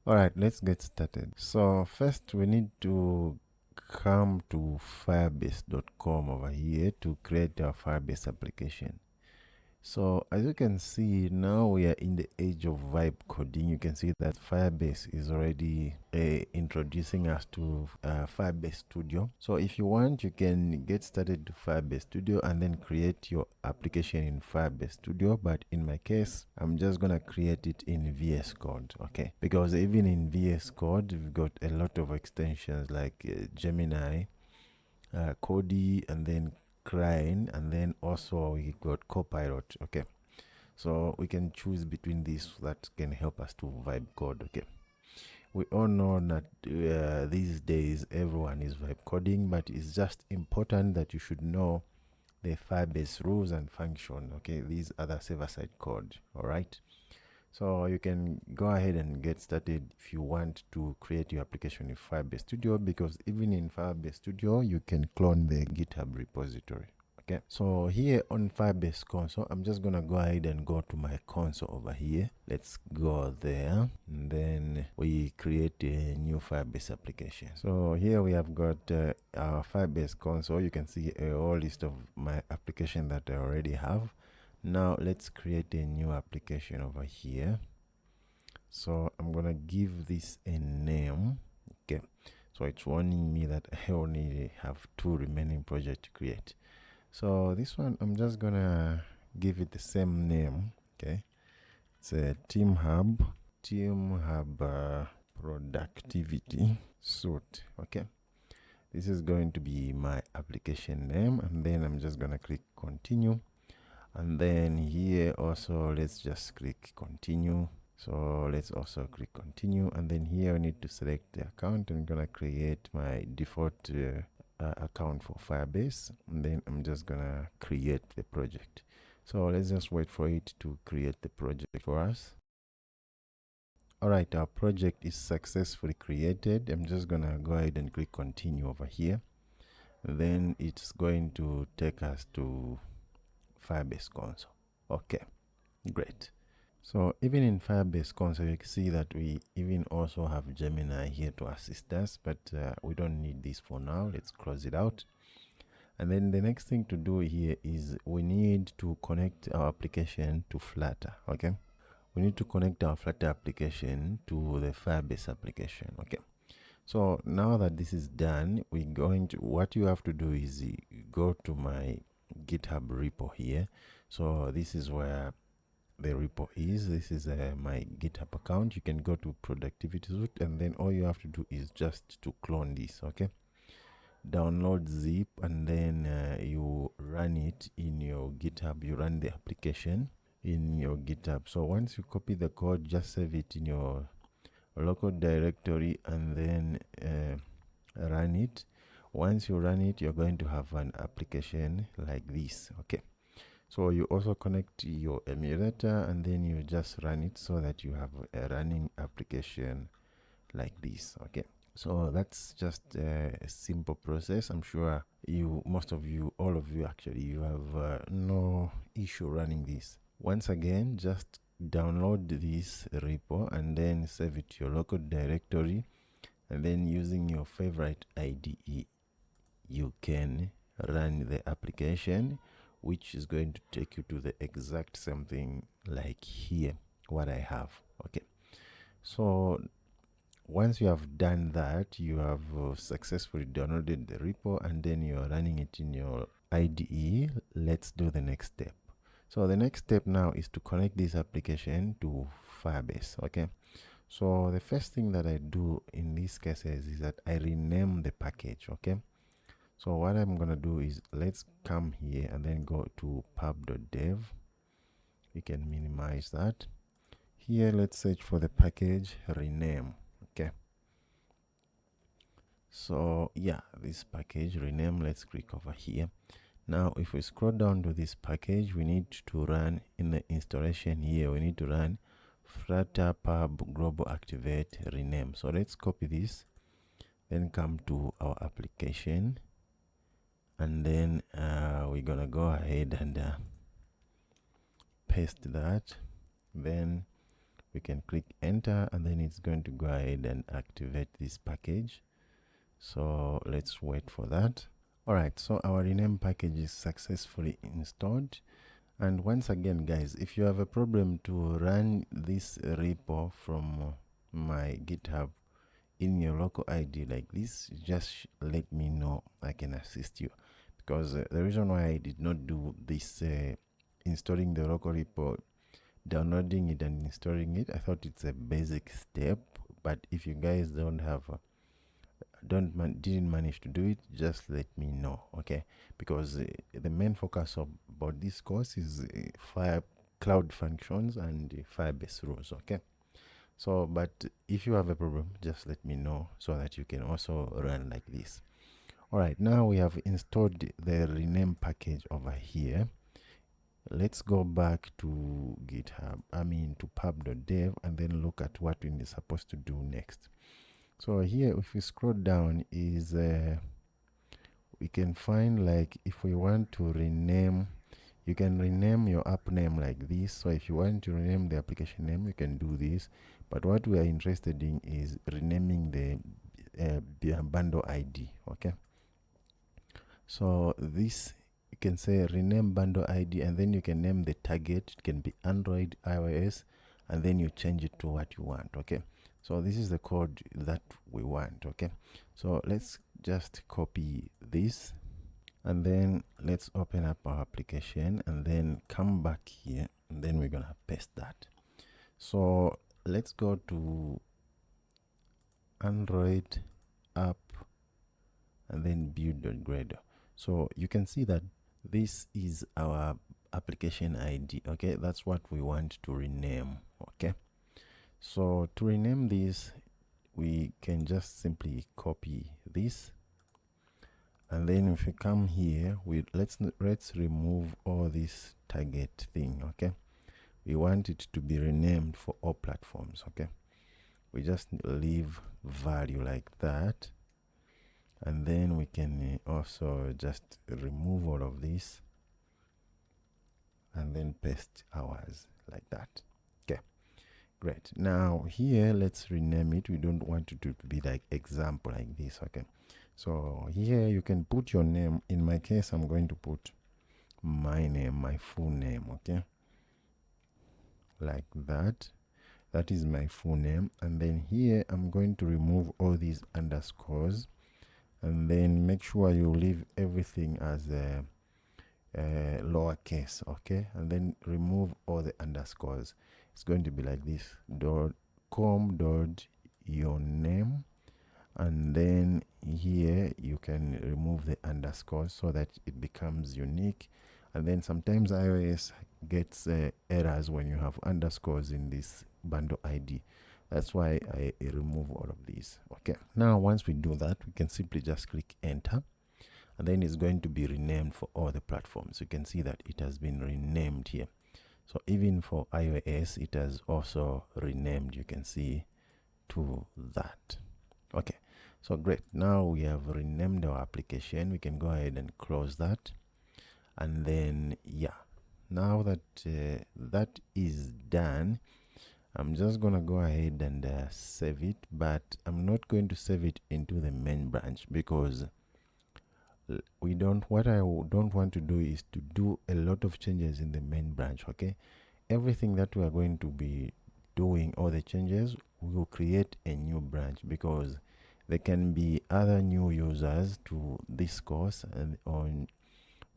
All right, let's get started. So first we need to come to firebase.com over here to create our Firebase application. So as you can see, now we are in the age of vibe coding. You can see that Firebase is already introducing us to Firebase Studio. So if you want, you can get started to Firebase Studio and then create your application in Firebase Studio. But in my case, I'm just gonna create it in VS Code, okay? Because even in VS Code, we've got a lot of extensions like Gemini, Kodi, and then Crane, and then also we got Copilot. Okay, so we can choose between these that can help us to vibe code. Okay, we all know that these days everyone is vibe coding, but it's just important that you should know the Firebase rules and function. Okay, these are the server-side code. All right, so you can go ahead and get started if you want to create your application in Firebase Studio, because even in Firebase Studio, you can clone the GitHub repository. Okay, so here on Firebase console, I'm just gonna go ahead and go to my console over here. Let's go there, and then we create a new Firebase application. So here we have got our Firebase console. You can see a whole list of my application that I already have. Now let's create a new application over here. So I'm gonna give this a name. Okay, so it's warning me that I only have 2 remaining projects to create. So this one, I'm just gonna give it the same name. Okay, it's a team hub productivity suite. Okay, this is going to be my application name, and then I'm just gonna click continue. And then here also, let's just click continue. So let's also click continue, and then here I need to select the account. I'm gonna create my default account for Firebase, and then I'm just gonna create the project. So let's just wait for it to create the project for us. All right, our project is successfully created. I'm just gonna go ahead and click continue over here. Then it's going to take us to Firebase console. Okay, great. So even in Firebase console, you can see that we even also have Gemini here to assist us, but we don't need this for now. Let's close it out. And then the next thing to do here is we need to connect our application to Flutter. Okay, we need to connect our Flutter application to the Firebase application. Okay, so now that this is done, what you have to do is go to my GitHub repo here. So this is where the repo is. This is my GitHub account. You can go to productivity suite, and then all you have to do is just to clone this. Okay, download zip, and then you run it in your GitHub. You run the application in your GitHub. So once you copy the code, just save it in your local directory, and then run it. Once you run it, you're going to have an application like this. Okay, so you also connect your emulator, and then you just run it so that you have a running application like this. Okay, so that's just a simple process. I'm sure all of you actually, you have no issue running this. Once again, just download this repo and then save it to your local directory, and then using your favorite IDE, you can run the application, which is going to take you to the exact same thing like here, what I have. Okay, so once you have done that, you have successfully downloaded the repo, and then you are running it in your IDE. Let's do the next step. So the next step now is to connect this application to Firebase. Okay, so the first thing that I do in these cases is that I rename the package. Okay, so what I'm gonna do is, let's come here and then go to pub.dev. You can minimize that. Here, let's search for the package rename. Okay, so yeah, this package rename, let's click over here. Now if we scroll down to this package, we need to run in the installation here, we need to run Flutter pub global activate rename. So let's copy this, then come to our application, and then we're gonna go ahead and paste that. Then we can click enter, and then it's going to go ahead and activate this package. So let's wait for that. All right, so our rename package is successfully installed. And once again, guys, if you have a problem to run this repo from my GitHub in your local ID like this, just let me know. I can assist you, because the reason why I did not do this installing the local repo, downloading it and installing it, I thought it's a basic step. But if you guys don't have didn't manage to do it, just let me know, okay? Because the main focus about this course is cloud functions and Firebase rules, okay? So, but if you have a problem, just let me know so that you can also run like this. All right, now we have installed the rename package over here. Let's go back to GitHub, to pub.dev, and then look at what we're supposed to do next. So here, if we scroll down, is we can find, like, if we want to rename, you can rename your app name like this. So if you want to rename the application name, you can do this. But what we are interested in is renaming the bundle ID, okay? So this, you can say rename bundle ID, and then you can name the target. It can be Android, iOS, and then you change it to what you want, okay? So this is the code that we want, okay? So let's just copy this, and then let's open up our application, and then come back here, and then we're gonna paste that. So let's go to Android app, and then build.gradle. So you can see that this is our application ID, okay? That's what we want to rename, okay? So to rename this, we can just simply copy this, and then if we come here, let's remove all this target thing, okay? We want it to be renamed for all platforms, okay? We just leave value like that, and then we can also just remove all of this and then paste ours like that. Okay, great. Now here, let's rename it. We don't want it to be like example like this, okay? So here you can put your name. In my case, I'm going to put my name, my full name, okay? Like that. That is my full name. And then here I'm going to remove all these underscores, and then make sure you leave everything as a lowercase, okay? And then remove all the underscores. It's going to be like this: .com.your name, and then here you can remove the underscores so that it becomes unique. And then sometimes iOS gets errors when you have underscores in this bundle ID. That's why I remove all of these, okay? Now once we do that, we can simply just click enter, and then it's going to be renamed for all the platforms. You can see that it has been renamed here. So even for iOS, it has also renamed, you can see, to that. Okay, so great. Now we have renamed our application. We can go ahead and close that. And then, yeah, now that that is done, I'm just gonna go ahead and save it, but I'm not going to save it into the main branch, because what I don't want to do is to do a lot of changes in the main branch, okay? Everything that we are going to be doing, all the changes, we will create a new branch, because there can be other new users to this course, and on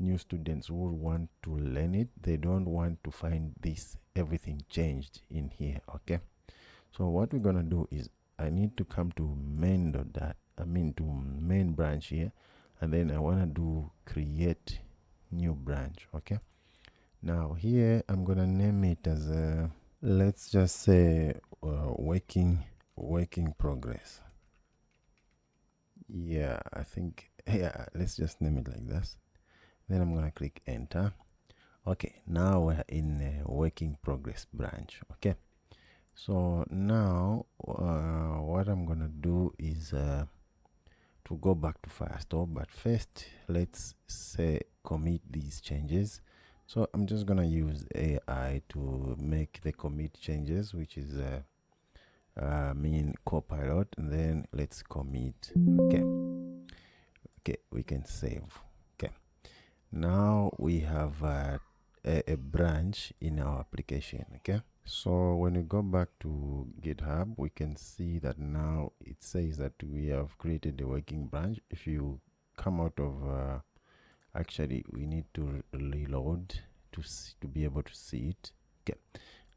new students who want to learn it. They don't want to find this everything changed in here, okay? So what we're gonna do is, I need to come to to main branch here, and then I want to do create new branch, okay? Now here I'm gonna name it as let's just say working progress. Yeah, I think, yeah, let's just name it like this. Then I'm gonna click enter. Okay, now we're in a working progress branch, okay? So now what I'm gonna do is to go back to Firestore, but first let's say commit these changes. So I'm just gonna use AI to make the commit changes, which is mean Copilot, and then let's commit. Okay, we can save. Okay, now we have a branch in our application. Okay, so when we go back to GitHub, we can see that now it says that we have created a working branch. If you come out of actually we need to reload to be able to see it. Okay,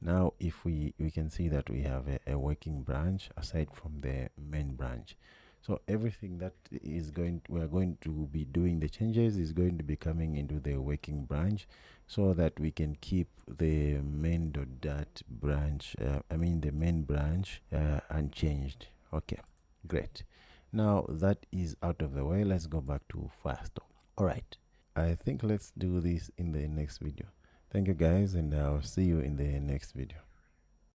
now if we can see that we have a working branch aside from the main branch. So everything that is we are going to be doing the changes is going to be coming into the working branch, so that we can keep the main.dat branch the main branch unchanged. Okay, great. Now that is out of the way, let's go back to Firestore. All right, I think let's do this in the next video. Thank you guys, and I'll see you in the next video.